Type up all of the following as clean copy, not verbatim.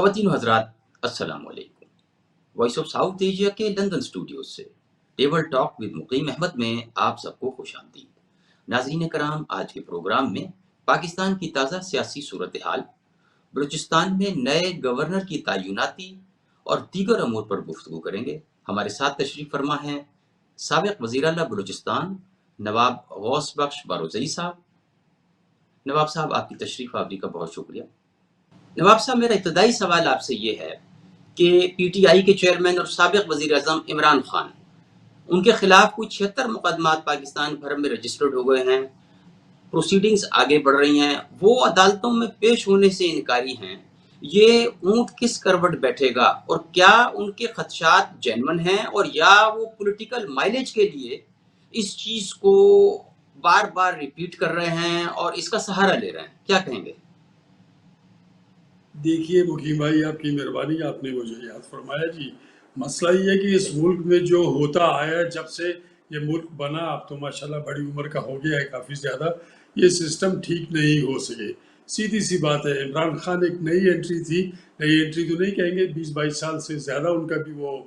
خواتین و حضرات السلام علیکم۔ وائس آف ساؤتھ ایشیا کے لندن اسٹوڈیوز سے ٹیبل ٹاک ود مقیم احمد میں آپ سب کو خوش آمدید۔ ناظرین کرام، آج کے پروگرام میں پاکستان کی تازہ سیاسی صورتحال، بلوچستان میں نئے گورنر کی تعیناتی اور دیگر امور پر گفتگو کریں گے۔ ہمارے ساتھ تشریف فرما ہیں سابق وزیر اعلیٰ بلوچستان نواب غوث بخش بارودزئی صاحب۔ نواب صاحب، آپ کی تشریف آوری کا بہت شکریہ۔ نواب صاحب، میرا ابتدائی سوال آپ سے یہ ہے کہ پی ٹی آئی کے چیئرمین اور سابق وزیر اعظم عمران خان، ان کے خلاف کوئی 76 مقدمات پاکستان بھر میں رجسٹرڈ ہو گئے ہیں، پروسیڈنگز آگے بڑھ رہی ہیں، وہ عدالتوں میں پیش ہونے سے انکاری ہیں۔ یہ اونٹ کس کروٹ بیٹھے گا، اور کیا ان کے خدشات جینون ہیں، اور یا وہ پولیٹیکل مائلیج کے لیے اس چیز کو بار بار ریپیٹ کر رہے ہیں اور اس کا سہارا لے رہے ہیں؟ کیا کہیں گے؟ دیکھیے مقیم بھائی، آپ کی مہربانی، آپ نے مجھے یاد فرمایا جی۔ مسئلہ یہ ہے کہ اس ملک میں جو ہوتا آیا جب سے یہ ملک بنا، اب تو ماشاءاللہ بڑی عمر کا ہو گیا ہے کافی زیادہ، یہ سسٹم ٹھیک نہیں ہو سکے۔ سیدھی سی بات ہے، عمران خان ایک نئی انٹری تھی، نئی انٹری تو نہیں کہیں گے، 20-22 سال سے زیادہ ان کا بھی وہ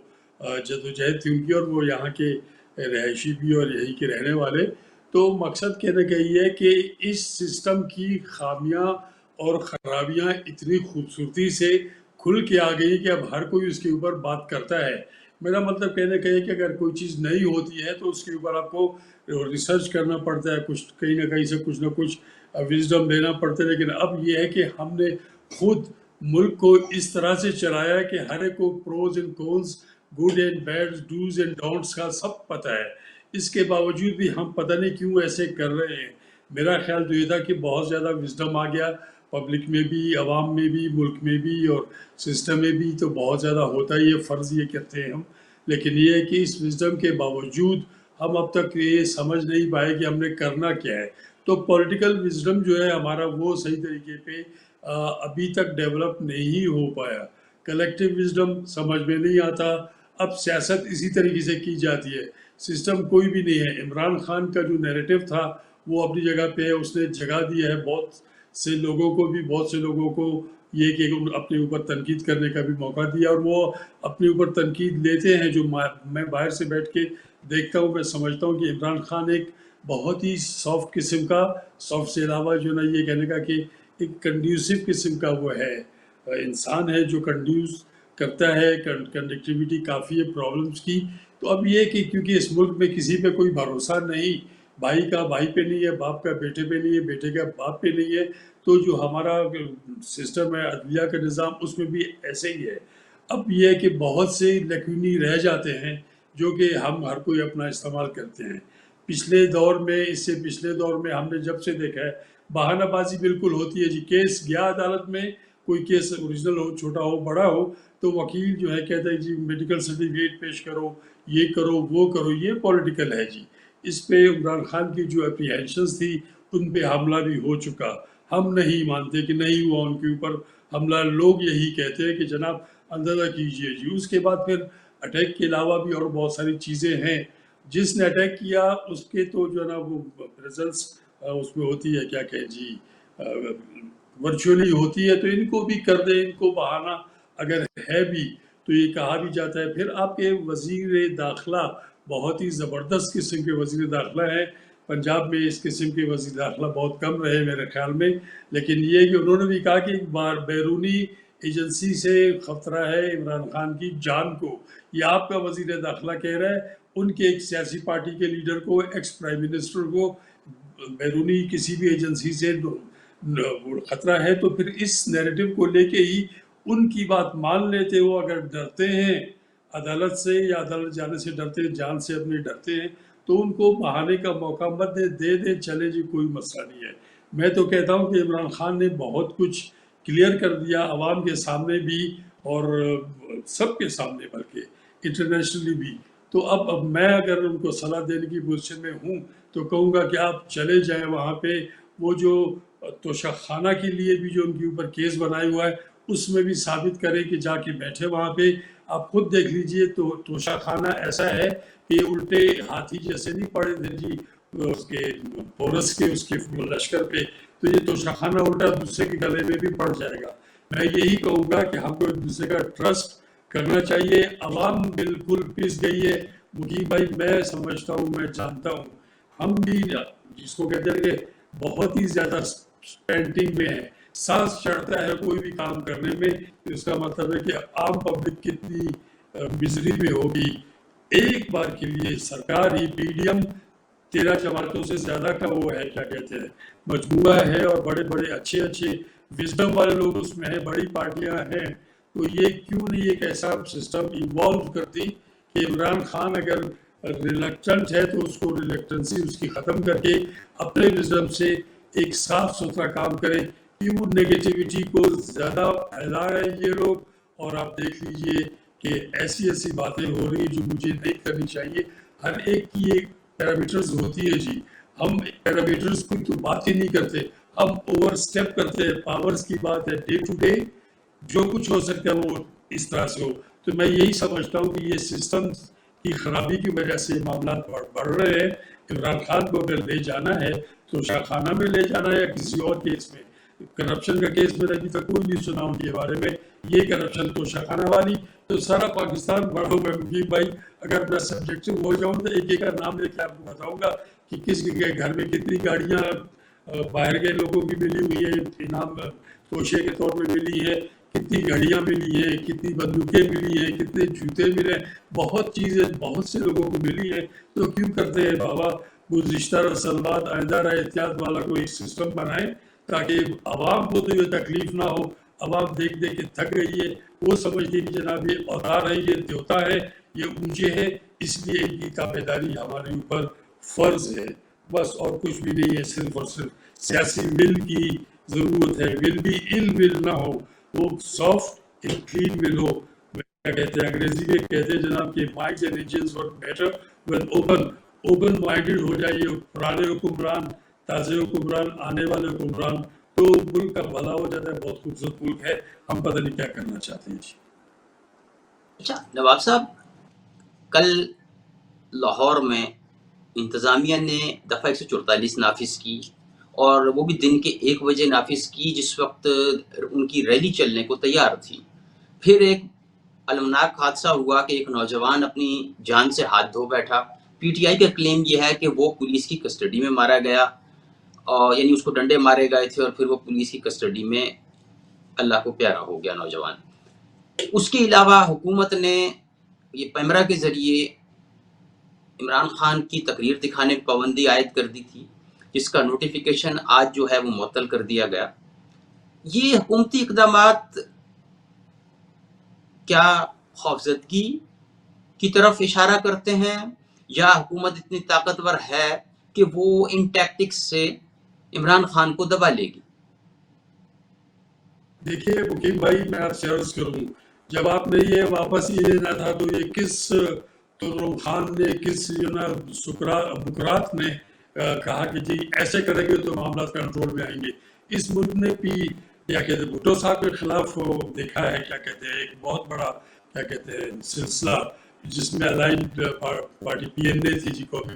جدوجہد تھی ان کی، اور وہ یہاں کے رہائشی بھی اور یہیں کے رہنے والے۔ تو مقصد کہنے کا یہ ہے کہ اس سسٹم کی خامیاں اور خرابیاں اتنی خوبصورتی سے کھل کے آ گئی کہ اب ہر کوئی اس کے اوپر بات کرتا ہے۔ میرا مطلب کہنے کا یہ کہ اگر کوئی چیز نئی ہوتی ہے تو اس کے اوپر آپ کو ریسرچ کرنا پڑتا ہے، کچھ کہیں نہ کہیں سے کچھ نہ کچھ وزڈم لینا پڑتا ہے۔ لیکن اب یہ ہے کہ ہم نے خود ملک کو اس طرح سے چلایا ہے کہ ہر ایک کو pros and cons, good and bad, dos and don'ts کا سب پتہ ہے۔ اس کے باوجود بھی ہم پتہ نہیں کیوں ایسے کر رہے ہیں۔ میرا خیال تو یہ تھا کہ بہت زیادہ وزڈم آ گیا، پبلک میں بھی، عوام میں بھی، ملک میں بھی اور سسٹم میں بھی تو بہت زیادہ ہوتا ہی ہے، فرض یہ کرتے ہیں ہم۔ لیکن یہ ہے کہ اس وزڈم کے باوجود ہم اب تک یہ سمجھ نہیں پائے کہ ہم نے کرنا کیا ہے۔ تو پولیٹیکل وزڈم جو ہے ہمارا، وہ صحیح طریقے پہ ابھی تک ڈیولپ نہیں ہو پایا۔ کلیکٹیو وزڈم سمجھ میں نہیں آتا۔ اب سیاست اسی طریقے سے کی جاتی ہے، سسٹم کوئی بھی نہیں ہے۔ عمران خان کا جو نیریٹو تھا وہ اپنی جگہ پہ ہے، اس نے جگہ دی ہے بہت سے لوگوں کو بھی، بہت سے لوگوں کو یہ کہ اپنے اوپر تنقید کرنے کا بھی موقع دیا، اور وہ اپنے اوپر تنقید لیتے ہیں۔ جو میں باہر سے بیٹھ کے دیکھتا ہوں، میں سمجھتا ہوں کہ عمران خان ایک بہت ہی سافٹ قسم کا، سافٹ سے علاوہ جو نا یہ کہنے کا کہ ایک کنڈیوسو قسم کا وہ ہے، انسان ہے جو کنڈیوس کرتا ہے، کنڈکٹیوٹی کافی ہے پرابلمس کی۔ تو اب یہ کہ کیونکہ اس ملک میں کسی پہ کوئی بھروسہ نہیں، بھائی کا بھائی پہ نہیں ہے، باپ کا بیٹے پہ نہیں ہے، بیٹے کا باپ پہ نہیں ہے، تو جو ہمارا سسٹم ہے عدلیہ کا نظام، اس میں بھی ایسے ہی ہے۔ اب یہ ہے کہ بہت سے لیکونی رہ جاتے ہیں جو کہ ہم ہر کوئی اپنا استعمال کرتے ہیں۔ پچھلے دور میں، اس سے پچھلے دور میں ہم نے جب سے دیکھا ہے، بہانہ بازی بالکل ہوتی ہے جی۔ کیس گیا عدالت میں، کوئی کیس اوریجنل ہو، چھوٹا ہو، بڑا ہو، تو وکیل جو ہے کہتا ہے جی میڈیکل سرٹیفکیٹ پیش کرو، یہ کرو، وہ کرو، یہ پولیٹیکل ہے جی۔ اس پہ عمران خان کی جو اپریہینشنز تھی ان پہ حملہ بھی ہو چکا۔ ہم نہیں مانتے کہ نہیں ہوا ان کے اوپر حملہ، لوگ یہی کہتے ہیں کہ جناب اندازہ کیجئے جی۔ اس کے بعد پھر اٹیک کے علاوہ بھی اور بہت ساری چیزیں ہیں۔ جس نے اٹیک کیا اس کے تو جو ہے نا وہ ریزلٹس اس میں ہوتی ہے، کیا کہیں جی، ورچولی ہوتی ہے، تو ان کو بھی کر دیں، ان کو بہانہ اگر ہے بھی تو یہ کہا بھی جاتا ہے۔ پھر آپ کے وزیر داخلہ بہت ہی زبردست قسم کے وزیر داخلہ ہیں، پنجاب میں اس قسم کے وزیر داخلہ بہت کم رہے میرے خیال میں۔ لیکن یہ کہ انہوں نے بھی کہا کہ ایک بار بیرونی ایجنسی سے خطرہ ہے عمران خان کی جان کو، یہ آپ کا وزیر داخلہ کہہ رہا ہے۔ ان کے ایک سیاسی پارٹی کے لیڈر کو، ایکس پرائم منسٹر کو بیرونی کسی بھی ایجنسی سے خطرہ ہے، تو پھر اس نیریٹو کو لے کے ہی ان کی بات مان لیتے ہو۔ اگر ڈرتے ہیں عدالت سے یا عدالت جانے سے ڈرتے ہیں، جان سے اپنے ڈرتے ہیں، تو ان کو بہانے کا موقع مت دے دیں، چلے جی کوئی مسئلہ نہیں ہے۔ میں تو کہتا ہوں کہ عمران خان نے بہت کچھ کلیئر کر دیا عوام کے سامنے بھی اور سب کے سامنے، بلکہ انٹرنیشنلی بھی۔ تو اب میں اگر ان کو صلاح دینے کی پوزیشن میں ہوں تو کہوں گا کہ آپ چلے جائیں وہاں پہ، وہ جو توشہ خانہ کے لیے بھی جو ان کے اوپر کیس بنایا ہوا ہے اس میں بھی ثابت کریں کہ جا کے بیٹھے وہاں پہ۔ آپ خود دیکھ لیجئے، تو توشہ خانہ ایسا ہے کہ الٹے ہاتھی جیسے نہیں پڑے تھے جی اس کے پورس کے، اس کے لشکر پہ، تو یہ توشہ خانہ الٹا دوسرے کے گلے میں بھی پڑ جائے گا۔ میں یہی کہوں گا کہ ہم کو ایک دوسرے کا ٹرسٹ کرنا چاہیے. عوام بالکل پس گئی ہے. مقیم بھائی میں سمجھتا ہوں, میں جانتا ہوں, ہم بھی جس کو کہتے ہیں کہ بہت ہی زیادہ پینٹنگ میں ہے, سانس چڑھتا ہے کوئی بھی کام کرنے میں. اس کا مطلب ہے کہ عام پبلک کتنی مزری میں ہوگی. ایک بار کے لیے سرکار ہی میڈیم 13 جماعتوں سے زیادہ کا وہ ہے کیا کہتے ہیں مجموعہ ہے, اور بڑے بڑے اچھے وزڈم والے لوگ اس میں ہیں, بڑی پارٹیاں ہیں, تو یہ کیوں نہیں ایک ایسا سسٹم ایوالو کرتی کہ عمران خان اگر ریلیکٹنٹ ہے تو اس کو ریلیکٹنسی اس کی ختم کر کے اپنے وزڈم سے ایک صاف ستھرا کام کرے. کیوں نیگیٹیوٹی کو زیادہ پھیلا رہے ہیں یہ لوگ. اور آپ دیکھ لیجئے کہ ایسی باتیں ہو رہی ہیں جو مجھے نہیں کرنی چاہیے. ہر ایک کی ایک پیرامیٹرز ہوتی ہے جی, ہم پیرامیٹرز کی تو بات ہی نہیں کرتے, ہم اوور سٹیپ کرتے ہیں. پاورز کی بات ہے, ڈے ٹو ڈے جو کچھ ہو سکتا ہے وہ اس طرح سے ہو. تو میں یہی سمجھتا ہوں کہ یہ سسٹم کی خرابی کی وجہ سے معاملات بڑھ رہے ہیں. عمران خان کو اگر لے جانا ہے تو شاہ خانہ میں لے جانا ہے یا کسی اور کیس میں. کرپشن کا کیس میں ابھی تک کوئی نہیں سنا ان کے بارے میں. یہ کرپشن تو شاہ خانہ والی تو سارا پاکستان بڑھو. میں مقیم بھائی اگر میں سبجیکٹو ہو جاؤں تو ایک کا نام لے کے آپ کو بتاؤں گا کہ کس کے گھر میں کتنی گاڑیاں باہر کے لوگوں کی ملی ہوئی ہے, انعام توشے کے طور پہ ملی ہے, کتنی گھڑیاں ملی ہیں, کتنی بندوقیں ملی ہیں, کتنے جوتے ملے, بہت چیزیں بہت سے لوگوں کو ملی ہیں. تو کیوں کرتے ہیں بابا گزشتہ رسلوات آئندہ رہے احتیاط والا کوئی ایک سسٹم بنائیں تاکہ عوام کو تو یہ تکلیف نہ ہو. عوام دیکھ دیکھ کے تھک گئی ہے, وہ سمجھتی کہ جناب یہ اوتار ہے, یہ دیوتا ہے, یہ اونچے ہے, اس لیے ان کی تابعداری ہمارے اوپر فرض ہے بس, اور کچھ بھی نہیں ہے. صرف اور صرف سیاسی ول کی ضرورت ہے. ول بھی ول نہ ہو, وہ سافٹ اینڈ کلین ول ہو. کیا کہتے ہیں انگریزی میں کہتے ہیں جناب کہ minds and engines work better when open minded ہو جائیے. پرانے حکمران, تازے حکمران, آنے والے حکمران, تو ملک کا بھلا ہو جاتا ہے. بہت خوبصورت ملک ہے, ہم پتہ نہیں کیا کرنا چاہتے ہیں جی. اچھا نواب صاحب, کل لاہور میں انتظامیہ نے دفعہ 144 نافذ کی, اور وہ بھی دن کے 1 بجے نافذ کی جس وقت ان کی ریلی چلنے کو تیار تھی. پھر ایک المناک حادثہ ہوا کہ ایک نوجوان اپنی جان سے ہاتھ دھو بیٹھا. پی ٹی آئی کا کلیم یہ ہے کہ وہ پولیس کی کسٹڈی میں مارا گیا, اور یعنی اس کو ڈنڈے مارے گئے تھے اور پھر وہ پولیس کی کسٹڈی میں اللہ کو پیارا ہو گیا نوجوان. اس کے علاوہ حکومت نے یہ پیمرا کے ذریعے عمران خان کی تقریر دکھانے پر پابندی عائد کر دی تھی, جس کا نوٹیفیکیشن آج جو ہے وہ معطل کر دیا گیا. یہ حکومتی اقدامات کیا خوفزدگی کی طرف اشارہ کرتے ہیں, یا حکومت اتنی طاقتور ہے کہ وہ ان ٹیکٹکس سے عمران خان کو دبا لے گی؟ دیکھیے مقیم بھائی, میں آپ سے عرض کروں, جب آپ نے یہ واپس یہ لینا تھا تو یہ کس ترم خان نے, کس بکرات نے کہا کہ جی ایسے کریں گے تو معاملات کنٹرول میں آئیں گے. اس ملک نے بھی کیا کہتے ہیں بھٹو صاحب کے خلاف دیکھا ہے, کیا کہتے ہیں ایک بہت بڑا کیا کہتے ہیں سلسلہ جس میں الائنڈ پارٹی پی این اے تھی جی, قومی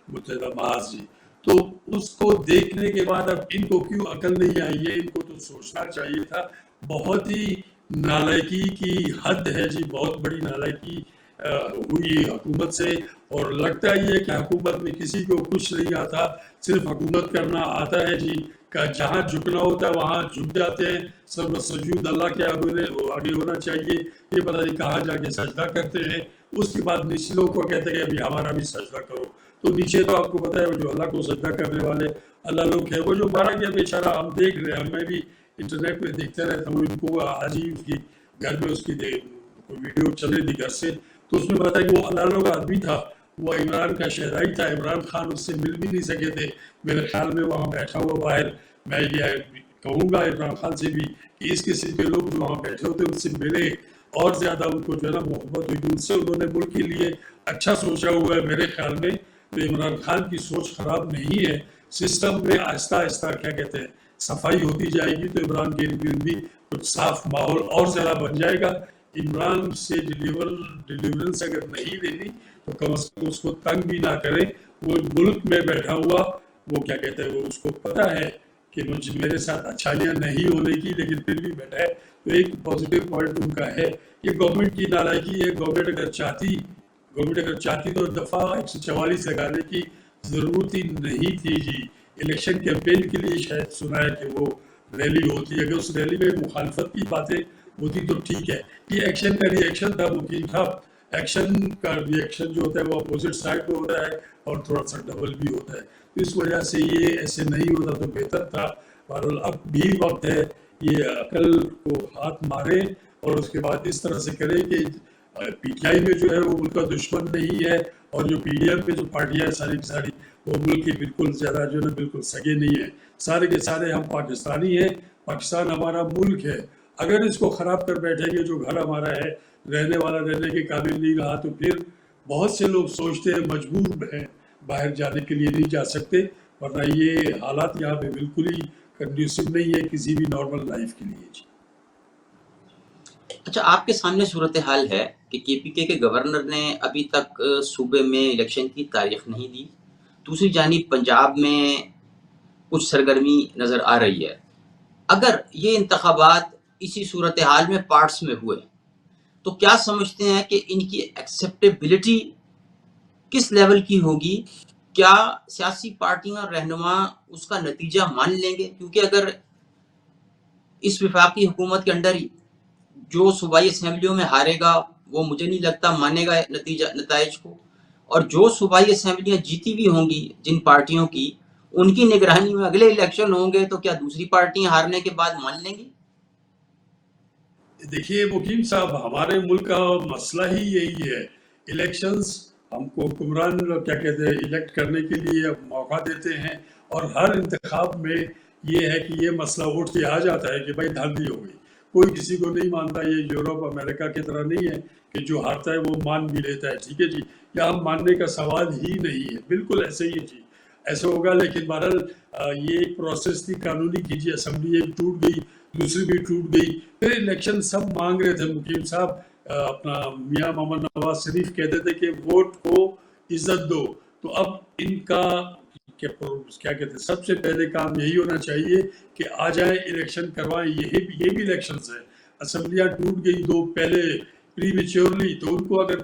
متحدہ محاذ جی. تو اس کو دیکھنے کے بعد اب ان کو کیوں عقل نہیں آئی ہے؟ ان کو تو سوچنا چاہیے تھا. بہت ہی نالائکی کی حد ہے جی, بہت بڑی نالائکی ہوئی حکومت سے. اور لگتا ہی ہے کہ حکومت میں کسی کو کچھ نہیں آتا, صرف حکومت کرنا آتا ہے جی. کہ جہاں جھکنا ہوتا ہے وہاں جھک جاتے ہیں. سب سجود اللہ کے آگے ہونا چاہیے, یہ پتہ نہیں کہاں جا کے سجدہ کرتے ہیں. اس کے بعد نچلوں کو کہتے ہیں کہ ابھی ہمارا بھی سجدہ کرو. تو نیچے تو آپ کو پتہ ہے جو اللہ کو سجدہ کرنے والے اللہ لوگ ہیں, وہ جو مارا گیا بیچارہ ہم دیکھ رہے ہیں, میں بھی انٹرنیٹ پہ دیکھتے رہتا ہوں. ان کو آج ہی اس کی گھر میں اس کی ویڈیو چلے تھی گھر سے, تو اس میں پتا کہ وہ اللہ لوگ آدمی تھا, وہ عمران کا شہزائی تھا. عمران خان اس سے مل بھی نہیں سکے تھے میرے خیال میں, وہاں بیٹھا ہوا باہر. میں یہ کہوں گا عمران خان سے بھی کہ اس قسم کے لوگ جو وہاں بیٹھے ہوتے ان سے ملے, اور زیادہ ان کو جو ہے نا محبت ہوئی. ان سے انہوں نے ملک کے لیے اچھا سوچا ہوا ہے میرے خیال میں. تو عمران خان کی سوچ خراب نہیں ہے. سسٹم میں آہستہ آہستہ کیا کہتے ہیں صفائی ہوتی جائے گی تو عمران کے لیے بھی کچھ صاف ماحول اور زیادہ بن جائے گا. عمران سے ڈیلیورنس اگر نہیں دینی تو کم از کم اس کو تنگ بھی نہ کرے. وہ ملک میں بیٹھا ہوا, وہ کیا کہتے ہیں, وہ اس کو پتہ ہے کہ مجھے میرے ساتھ اچھائیاں نہیں ہونے کی لیکن پھر بھی بیٹھا ہے، تو ایک پازیٹیو پوائنٹ ان کا ہے. یہ گورنمنٹ کی نالائکی ہے. گورنمنٹ اگر چاہتی تو دفعہ 144 لگانے کی ضرورت ہی نہیں تھی جی. الیکشن کیمپین کے لیے شاید سنا ہے کہ وہ ریلی ہوتی ہے. اگر اس ریلی میں مخالفت کی باتیں ہوتی تو ٹھیک ہے. یہ ایکشن کا ری ایکشن تھا ممکن تھا. ایکشن کا ری ایکشن جو ہوتا ہے وہ اپوزٹ سائڈ پہ ہوتا ہے اور تھوڑا سا ڈبل بھی ہوتا ہے. تو اس وجہ سے یہ ایسے نہیں ہوتا تو بہتر تھا. بہرحال اب بھی وقت ہے یہ عقل کو ہاتھ مارے اور اس کے بعد اس طرح سے کرے کہ پی ٹی آئی میں جو ہے وہ ملک کا دشمن نہیں ہے اور جو پی ڈی ایم میں جو پارٹیاں ہیں ساری کی ساری وہ ملک کی بالکل زیادہ جو ہے بالکل سگے نہیں ہیں. سارے کے سارے ہم پاکستانی ہیں. پاکستان ہمارا ملک ہے. اگر اس کو خراب کر بیٹھیں گے جو گھر ہمارا ہے رہنے والا رہنے کے قابل نہیں رہا تو پھر بہت سے لوگ سوچتے ہیں مجبور ہیں باہر جانے کے لیے نہیں جا سکتے. ورنہ یہ حالات یہاں پہ بالکل ہی کنڈیوسو نہیں ہے کسی بھی نارمل لائف کے لیے جی. اچھا، آپ کے سامنے صورتحال ہے کہ پی کے گورنر نے ابھی تک صوبے میں الیکشن کی تاریخ نہیں دی. دوسری جانب پنجاب میں کچھ سرگرمی نظر آ رہی ہے. اگر یہ انتخابات اسی صورتحال میں پارٹس میں ہوئے تو کیا سمجھتے ہیں کہ ان کی ایکسیپٹیبلٹی کس لیول کی ہوگی؟ کیا سیاسی پارٹیاں رہنما اس کا نتیجہ مان لیں گے؟ کیونکہ اگر اس وفاقی حکومت کے انڈر جو صوبائی اسمبلیوں میں ہارے گا وہ مجھے نہیں لگتا مانے گا نتائج کو، اور جو صوبائی اسمبلیاں جیتی بھی ہوں گی جن پارٹیوں کی، ان کی نگرانی میں اگلے الیکشن ہوں گے تو کیا دوسری پارٹیاں ہارنے کے بعد مان لیں گی؟ دیکھیے مقیم صاحب، ہمارے ملک کا مسئلہ ہی یہی ہے. الیکشنز ہم کو حکمران کیا کہتے ہیں الیکٹ کرنے کے لیے موقع دیتے ہیں اور ہر انتخاب میں یہ ہے کہ یہ مسئلہ اٹھ کے آ جاتا ہے کہ بھائی دھاندلی ہو گئی. کوئی کسی کو نہیں مانتا. یہ یورپ امریکہ کی طرح نہیں ہے کہ جو ہارتا ہے وہ مان بھی لیتا ہے. ٹھیک ہے جی، یہاں ماننے کا سوال ہی نہیں ہے. بالکل ایسے ہی ہے جی، ایسے ہوگا. لیکن بہرحال یہ ایک پروسیس تھی قانونی کی جی. اسمبلی ایک ٹوٹ گئی، دوسری بھی ٹوٹ گئی. پھر الیکشن سب مانگ رہے تھے مقیم صاحب. اپنا میاں محمد نواز شریف کہتے تھے کہ ووٹ کو عزت دو. تو اب ان کا کیا کہتے ہیں سب سے پہلے کام یہی ہونا چاہیے کہ آ جائیں الیکشن کروائیں. یہ بھی الیکشنز ہیں. اسمبلیاں ٹوٹ گئی دو پہلے پری میچورلی، تو ان کو اگر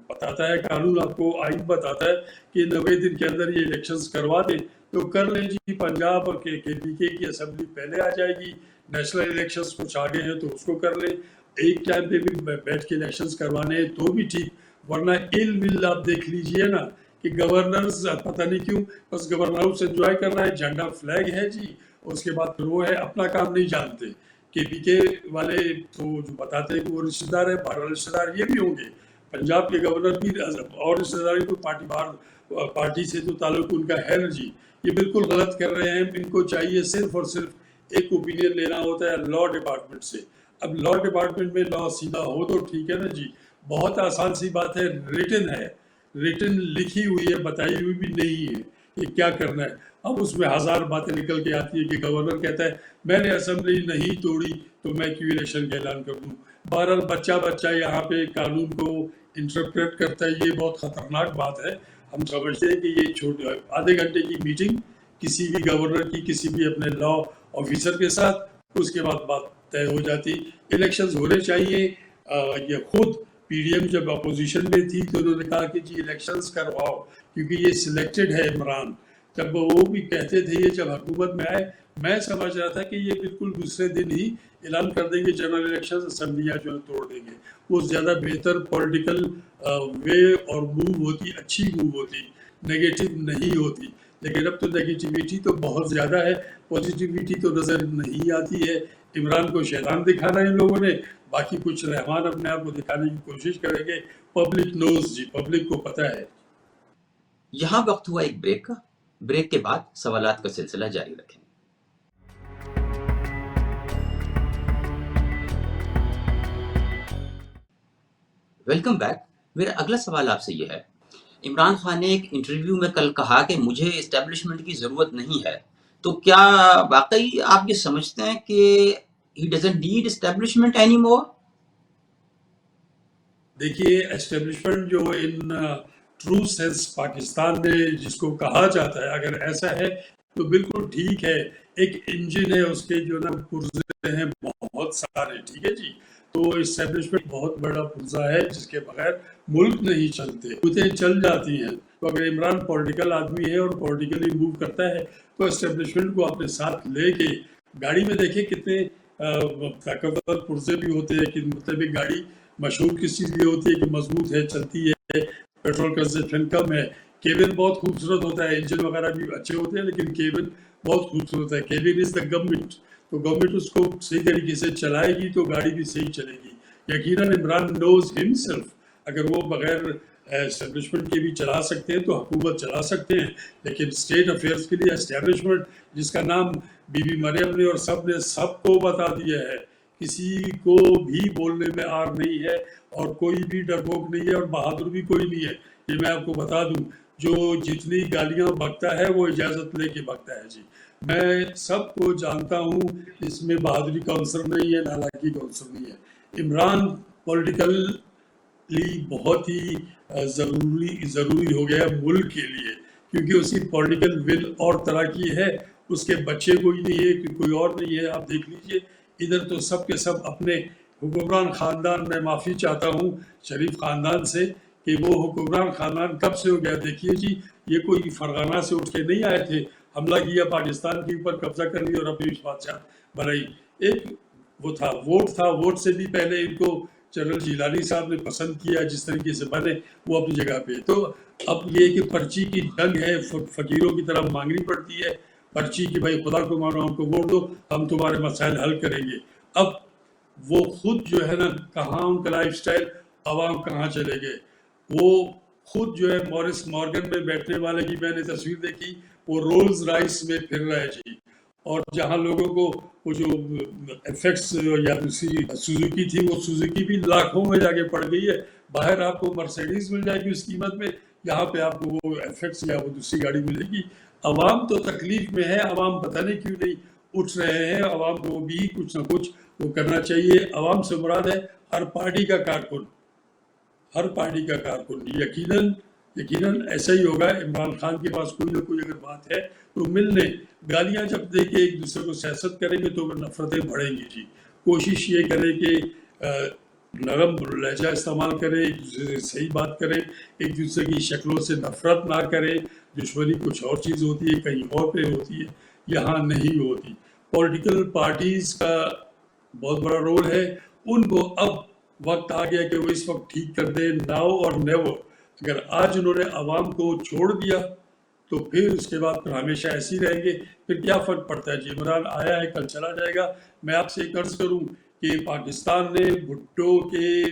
بتاتا ہے قانون، آپ کو آئین بتاتا ہے کہ 90 دن کے اندر یہ الیکشنز کروا دیں تو کر لیں جی. پنجاب اور کے پی کے کی اسمبلی پہلے آ جائے گی. نیشنل الیکشنز کچھ آگے ہیں تو اس کو کر لیں. ایک ٹائم پہ بھی بیٹھ کے الیکشنز کروانے ہیں تو بھی ٹھیک. ورنہ علم آپ دیکھ لیجئے نا کہ گورنرز پتہ نہیں کیوں بس گورنر ہاؤس انجوائے کر رہا ہے. جھنڈا فلیگ ہے جی، اس کے بعد پھر وہ ہے اپنا کام نہیں جانتے. کے پی کے والے تو جو بتاتے ہیں کہ وہ رشتہ دار ہے، باہر رشتہ دار یہ بھی ہوں گے. پنجاب کے گورنر بھی اور رشتہ داری تو پارٹی سے تو تعلق ان کا ہے نا جی. یہ بالکل غلط کر رہے ہیں. ان کو چاہیے صرف اور صرف ایک اوپینین لینا ہوتا ہے لا ڈپارٹمنٹ سے. اب لا ڈپارٹمنٹ میں لا سیدھا ہو تو ٹھیک ہے نا جی. بہت آسان سی بات ہے. ریٹن لکھی ہوئی ہے، بتائی ہوئی بھی نہیں ہے کہ کیا کرنا ہے. اب اس میں ہزار باتیں نکل کے آتی ہے کہ گورنر کہتا ہے میں نے اسمبلی نہیں توڑی تو میں کیوں الیکشن کا اعلان کر دوں. بہرحال بچہ یہاں پہ قانون کو انٹرپریٹ کرتا ہے. یہ بہت خطرناک بات ہے. ہم سمجھتے ہیں کہ یہ آدھے گھنٹے کی میٹنگ کسی بھی گورنر کی کسی بھی اپنے لا آفیسر کے ساتھ، اس کے بعد بات طے ہو جاتی. الیکشنز ہونے چاہیے. یہ خود پی ڈی ایم جب اپوزیشن میں تھی تو انہوں نے کہا کہ جی الیکشنز کرواؤ کیونکہ یہ سلیکٹڈ ہے عمران. جب وہ بھی کہتے تھے یہ جب حکومت میں آئے میں سمجھ رہا تھا کہ یہ بالکل دوسرے دن ہی اعلان کر دیں گے جنرل الیکشن، اسمبلیاں جو ہے توڑ دیں گے. وہ زیادہ بہتر پولیٹیکل وے اور موو ہوتی، اچھی موو ہوتی، نیگیٹو نہیں ہوتی. لیکن اب تو نیگیٹیویٹی تو بہت زیادہ ہے، پازیٹیویٹی تو نظر نہیں آتی ہے. عمران کو شیطان دکھانا ان لوگوں نے، باقی کچھ رحمان اپنے آپ کو دکھانے کی کوشش کریں گے. پبلک نوز جی، پبلک کو پتہ ہے. یہاں وقت ہوا ایک بریک کا. بریک کے بعد سوالات کا سلسلہ جاری رکھیں. Welcome back. میرا اگلا سوال آپ سے یہ ہے، عمران خان نے ایک انٹرویو میں کل کہا کہ مجھے اسٹیبلشمنٹ کی ضرورت نہیں ہے، تو کیا واقعی آپ یہ سمجھتے ہیں کہ he doesn't need establishment anymore؟ دیکھیے اسٹیبلشمنٹ جو ان ٹرو سینس پاکستان میں جس کو کہا جاتا ہے، اگر ایسا ہے تو بالکل ٹھیک ہے. ایک انجن ہے اس کے جو نا پرزے ہیں بہت سارے, ٹھیک ہے جی. تو اسٹیبلشمنٹ بہت بڑا پرزہ ہے جس کے بغیر ملک نہیں چلتے, خودیں چل جاتی ہیں. تو اگر عمران پولیٹیکل آدمی ہے اور پولیٹیکلی موو کرتا ہے تو اسٹیبلشمنٹ کو اپنے ساتھ لے کے, گاڑی میں دیکھیں کتنے طاقتور پرزے بھی ہوتے ہیں, کہ مطلب ایک گاڑی مشہور کس چیز لیے ہوتی ہے کہ مضبوط ہے, چلتی ہے, پیٹرول کنزمپشن کم ہے. کیبن بہت خوبصورت ہوتا ہے, انجن وغیرہ بھی اچھے ہوتے ہیں لیکن کیبن بہت خوبصورت ہے. کیبن از دا گورنمنٹ, تو گورنمنٹ اس کو صحیح طریقے سے چلائے گی تو گاڑی بھی صحیح چلے گی. یقیناً عمران نوز ہمسیلف, اگر وہ بغیر اسٹیبلشمنٹ کے بھی چلا سکتے ہیں تو حکومت چلا سکتے ہیں, لیکن اسٹیٹ افیئرس کے لیے اسٹیبلشمنٹ جس کا نام بی بی مریم نے اور سب نے سب کو بتا دیا ہے, کسی کو بھی بولنے میں آر نہیں ہے اور کوئی بھی ڈرپوک نہیں ہے اور بہادر بھی کوئی نہیں ہے. یہ میں آپ کو بتا دوں, جو جتنی گالیاں بکتا ہے وہ اجازت لے کے بکتا ہے جی. میں سب کو جانتا ہوں, اس میں بہادری کا عنصر نہیں ہے, نالاکی کا عنصر نہیں ہے. عمران پولیٹیکلی بہت ہی ضروری ہو گیا ملک کے لیے, کیونکہ اس کی پولیٹیکل ول اور طرح کی ہے, اس کے بچے کوئی نہیں ہے, کوئی اور نہیں ہے. آپ دیکھ لیجئے ادھر تو سب کے سب اپنے حکمران خاندان, میں معافی چاہتا ہوں شریف خاندان سے کہ وہ حکمران خاندان کب سے ہو گیا. دیکھیے جی, یہ کوئی فرغانہ سے اٹھ کے نہیں آئے تھے, حملہ کیا پاکستان کے اوپر, قبضہ کر لیا اور اپنی بادشاہ بنائی. ایک وہ تھا ووٹ سے بھی پہلے ان کو جنرل جیلانی صاحب نے پسند کیا, جس طریقے سے بنے وہ اپنی جگہ پہ. تو اب یہ کہ پرچی کی جنگ ہے, فقیروں کی طرح مانگنی پڑتی ہے پرچی کی, بھائی خدا کو مانو, ہم کو ووٹ دو, ہم تمہارے مسائل حل کریں گے. اب وہ خود جو ہے نا, کہاں ان کا لائف سٹائل, عوام کہاں چلے گئے. وہ خود جو ہے مورس مارگن میں بیٹھنے والے کی میں نے تصویر دیکھی, وہ رولز رائس میں پھر رہے جی. اور جہاں لوگوں کو وہ جو ایفیکٹس یا دوسری سوزوکی تھی, وہ سوزوکی بھی لاکھوں میں جا کے پڑ گئی ہے. باہر آپ کو مرسیڈیز مل جائے گی اس قیمت میں, یہاں پہ آپ کو وہ ایفیکٹس یا وہ دوسری گاڑی ملے گی. عوام تو تکلیف میں ہے, عوام پتہ نہیں کیوں نہیں اٹھ رہے ہیں. عوام کو بھی کچھ نہ کچھ وہ کرنا چاہیے. عوام سے مراد ہے ہر پارٹی کا کارکن, ہر پارٹی کا کارکن. یقیناً ایسا ہی ہوگا. عمران خان کے پاس کوئی نہ کوئی اگر بات ہے تو ملنے, گالیاں جب دے کے ایک دوسرے کو سیاست کریں گے تو نفرتیں بڑھیں گی جی. کوشش یہ کریں کہ نرم لہجہ استعمال کریں, ایک دوسرے سے صحیح بات کریں, ایک دوسرے کی شکلوں سے نفرت نہ کریں. دشمنی کچھ اور چیز ہوتی ہے, کہیں اور پہ ہوتی ہے, یہاں نہیں ہوتی. پولیٹیکل پارٹیز کا بہت بڑا رول ہے. ان کو اب وقت آ گیا کہ وہ اس وقت ٹھیک کر دیں, ناؤ اور نیور. اگر آج انہوں نے عوام کو چھوڑ دیا تو پھر اس کے بعد پھر ہمیشہ ایسے ہی رہیں گے. پھر کیا فرق پڑتا ہے جی, عمران آیا ہے کل چلا جائے گا. میں آپ سے ایک عرض کروں کہ پاکستان نے بھٹو کے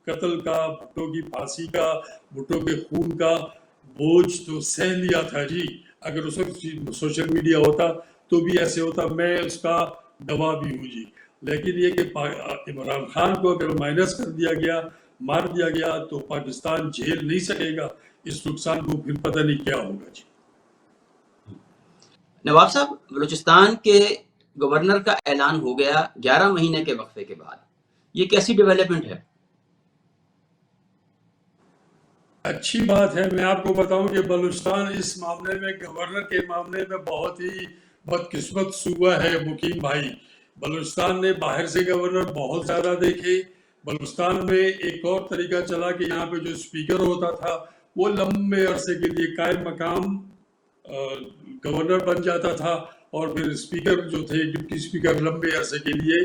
قتل کا, بھٹو کی پھانسی کا, بھٹو کے خون کا بوجھ تو سہ لیا تھا جی. اگر اس وقت سوشل میڈیا ہوتا تو بھی ایسے ہوتا, میں اس کا گواہ بھی ہوں جی. لیکن یہ کہ عمران خان کو اگر مائنس کر دیا گیا, مار دیا گیا, تو پاکستان جھیل نہیں سکے گا اس نقصان کو. پھر پتہ نہیں کیا ہوگا جی. نواب صاحب, بلوچستان کے گورنر کا اعلان ہو گیا 11 مہینے کے وقفے کے بعد, یہ کیسی ڈیولپمنٹ ہے؟ اچھی بات ہے. میں آپ کو بتاؤں کہ بلوچستان اس معاملے میں, گورنر کے معاملے میں بہت ہی بدقسمت صوبہ ہے مقیم بھائی. بلوچستان نے باہر سے گورنر بہت زیادہ دیکھے. بلوچستان میں ایک اور طریقہ چلا کہ یہاں پہ جو اسپیکر ہوتا تھا وہ لمبے عرصے کے لیے قائم مقام گورنر بن جاتا تھا, اور پھر اسپیکر جو تھے, ڈپٹی اسپیکر, لمبے عرصے کے لیے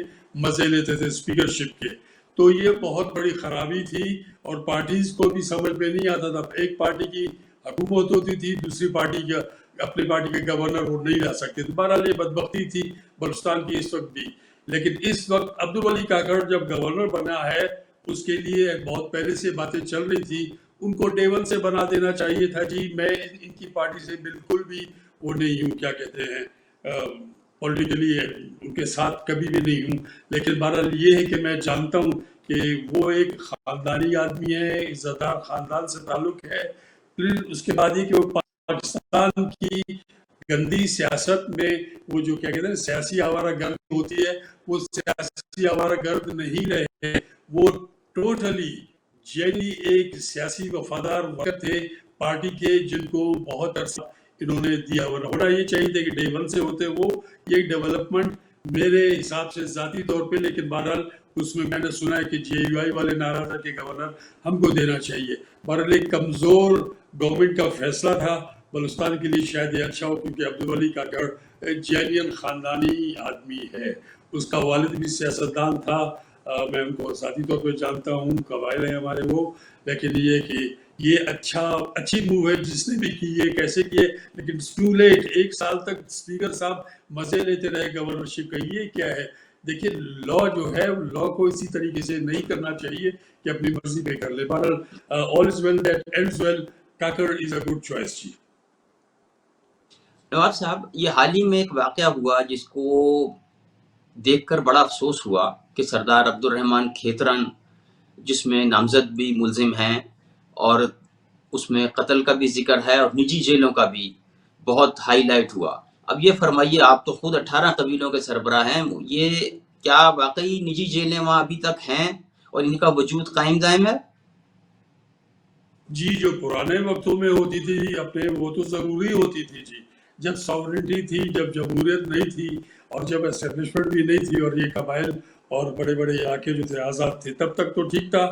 مزے لیتے تھے اسپیکرشپ کے. تو یہ بہت بڑی خرابی تھی اور پارٹیز کو بھی سمجھ میں نہیں آتا تھا. ایک پارٹی کی حکومت ہوتی تھی, دوسری پارٹی کا, اپنی پارٹی کے گورنر وہ نہیں لا سکتے تھے. بہرحال یہ بدبختی تھی بلوچستان کی اس وقت بھی. لیکن اس وقت عبدالولی کاکڑ جب گورنر بنا ہے, اس کے لیے بہت پہلے سے باتیں چل رہی تھی, ان کو ڈے ون سے بنا دینا چاہیے تھا جی. میں ان کی پارٹی سے بالکل بھی وہ نہیں ہوں, کیا کہتے ہیں, پولیٹیکلی ان کے ساتھ کبھی بھی نہیں ہوں. لیکن بہرحال یہ ہے کہ میں جانتا ہوں کہ وہ ایک خاندانی آدمی ہے, عزت دار خاندان سے تعلق ہے. پھر اس کے بعد یہ کہ وہ پاکستان کی گندی سیاست میں وہ جو کیا کہتے ہیں سیاسی آوارہ گرد ہوتی ہے, وہ سیاسی آوارہ گرد نہیں رہے. وہ ٹوٹلی ایک سیاسی وفادار وقت تھے پارٹی کے, جن کو بہت عرصہ انہوں نے دیا، ہونا یہ چاہیے تھا کہ ڈے ون سے ہوتے وہ. یہ ڈیولپمنٹ میرے حساب سے ذاتی طور پہ، لیکن بہرحال اس میں نے سنا ہے کہ جے یو آئی والے ناراض تھا کہ گورنر ہم کو دینا چاہیے. بہرحال ایک کمزور گورنمنٹ کا فیصلہ تھا. بلوچستان کے لیے شاید یہ اچھا ہو، کیونکہ عبدالولی کا گھر جینین خاندانی آدمی ہے. اس کا والد بھی سیاستدان تھا. میں ان کو ذاتی طور پہ جانتا ہوں، قبائل ہیں ہمارے وہ. لیکن یہ کہ یہ اچھی موو ہے جس نے بھی کی ہے، کیسے کیے. لیکن ٹو لیٹ، 1 سال تک اسپیکر صاحب مزے لیتے رہے گورنرشپ کا. یہ کیا ہے؟ دیکھیے لا جو ہے، لا کو اسی طریقے سے نہیں کرنا چاہیے کہ اپنی مرضی پہ کر لے. بہرحال all is well that ends well. Kakar is a good choice جی. نواب صاحب، یہ حال ہی میں ایک واقعہ ہوا جس کو دیکھ کر بڑا افسوس ہوا کہ سردار عبد الرحمن کھیترن، جس میں نامزد بھی ملزم ہیں اور اس میں قتل کا بھی ذکر ہے اور نجی جیلوں کا بھی بہت ہائی لائٹ ہوا. اب یہ فرمائیے، آپ تو خود 18 قبیلوں کے سربراہ ہیں، یہ کیا واقعی نجی جیلیں وہاں ابھی تک ہیں اور ان کا وجود قائم دائم ہے؟ جی، جو پرانے وقتوں میں ہوتی تھی اپنے، وہ تو ضروری ہوتی تھی جی. جب ساورنٹی تھی، جب جمہوریت نہیں تھی اور جب اسٹیبلشمنٹ بھی نہیں تھی اور یہ قبائل اور بڑے بڑے علاقے جو تھے آزاد تھے، تب تک تو ٹھیک تھا.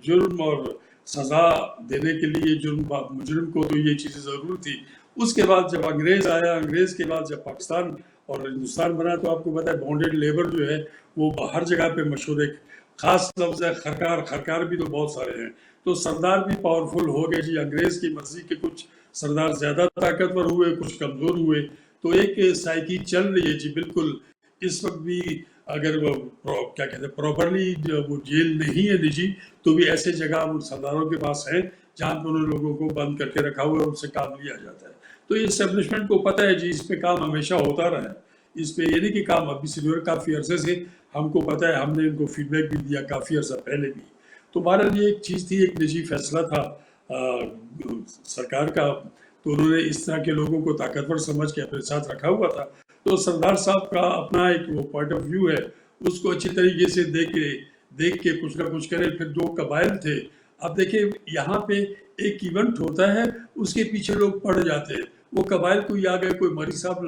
جرم اور سزا دینے کے لیے مجرم کو تو یہ چیزیں ضرور تھی. اس کے بعد جب انگریز آیا، انگریز کے بعد جب پاکستان اور ہندوستان بنا، تو آپ کو پتہ ہے بانڈیڈ لیبر جو ہے وہ ہر جگہ پہ مشہور. ایک خاص لفظ ہے خرکار. خرکار بھی تو بہت سارے ہیں. تو سردار بھی پاورفل ہو گئے جی. انگریز کی مرضی کے کچھ سردار زیادہ طاقتور ہوئے، کچھ کمزور ہوئے. تو ایک سائیکی چل رہی ہے جی. بالکل اس وقت بھی اگر وہ کیا کہتے ہیں پراپرلی وہ جیل نہیں ہے نجی، تو بھی ایسے جگہ ان سرداروں کے پاس ہیں جہاں پہ انہوں لوگوں کو بند کر کے رکھا ہوا ہے، ان سے کام لیا جاتا ہے. تو یہ اسٹیبلشمنٹ کو پتہ ہے جی، اس پہ کام ہمیشہ ہوتا رہا ہے. اس پہ یہ نہیں کہ کام ابھی سے کافی عرصے سے ہم کو پتہ ہے، ہم نے ان کو فیڈ بیک بھی دیا کافی عرصہ پہلے بھی. تو بہرحال یہ ایک چیز تھی، ایک نجی فیصلہ تھا سرکار کا. تو انہوں نے اس طرح کے لوگوں کو طاقتور سمجھ کے اپنے ساتھ رکھا ہوا تھا. تو سردار صاحب کا اپنا ایک وہ پوائنٹ آف ویو ہے، اس کو اچھی طریقے سے دیکھ کے کچھ نہ کچھ کرے. پھر 2 قبائل تھے. اب دیکھیں یہاں پہ ایک ایونٹ ہوتا ہے، اس کے پیچھے لوگ پڑ جاتے ہیں. وہ قبائل کوئی آ گئے، کوئی مری صاحب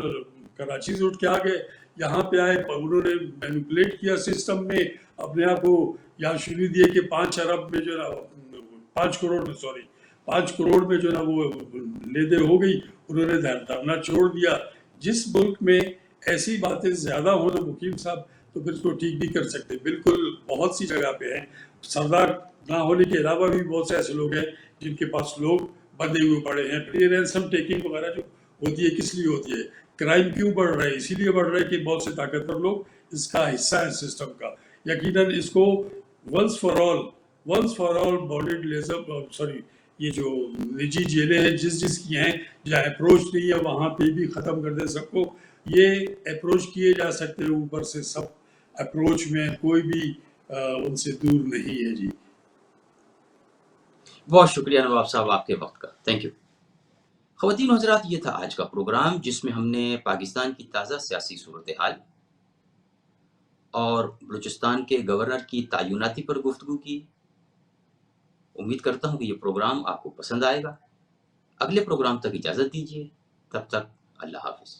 کراچی سے اٹھ کے آ گئے، یہاں پہ آئے، انہوں نے مینیپولیٹ کیا سسٹم میں اپنے آپ کو. یہاں شروع دیے کہ 5 ارب میں جو ہے نا 5 کروڑ میں 5 کروڑ میں جو ہے نا وہ لے دے ہو گئی. انہوں نے دھرنا چھوڑ دیا. جس ملک میں ایسی باتیں زیادہ ہوں تو مقیم صاحب تو پھر اس کو ٹھیک بھی کر سکتے. بالکل بہت سی جگہ پہ ہیں. سردار نہ ہونے کے علاوہ بھی بہت سے ایسے لوگ ہیں جن کے پاس لوگ بندھے ہوئے پڑے ہیں. پھر یہ رینسم ٹیکنگ وغیرہ جو ہوتی ہے کس لیے ہوتی ہے؟ کرائم کیوں بڑھ رہا ہے؟ اسی لیے بڑھ رہا ہے کہ بہت سے طاقتور لوگ اس کا حصہ ہیں سسٹم کا. یقیناً اس کو ونس فار آل بانڈیڈ یہ جو نجی جیلیں ہیں جس کی ہیں، جہاں اپروچ نہیں ہے وہاں پہ بھی ختم کر دے سب کو. یہ اپروچ کیے جا سکتے ہیں اوپر سے، سب اپروچ میں کوئی بھی ان سے دور نہیں ہے جی. بہت شکریہ نواب صاحب آپ کے وقت کا. Thank you. خواتین و حضرات، یہ تھا آج کا پروگرام جس میں ہم نے پاکستان کی تازہ سیاسی صورتحال اور بلوچستان کے گورنر کی تعیناتی پر گفتگو کی. امید کرتا ہوں کہ یہ پروگرام آپ کو پسند آئے گا. اگلے پروگرام تک اجازت دیجیے. تب تک اللہ حافظ.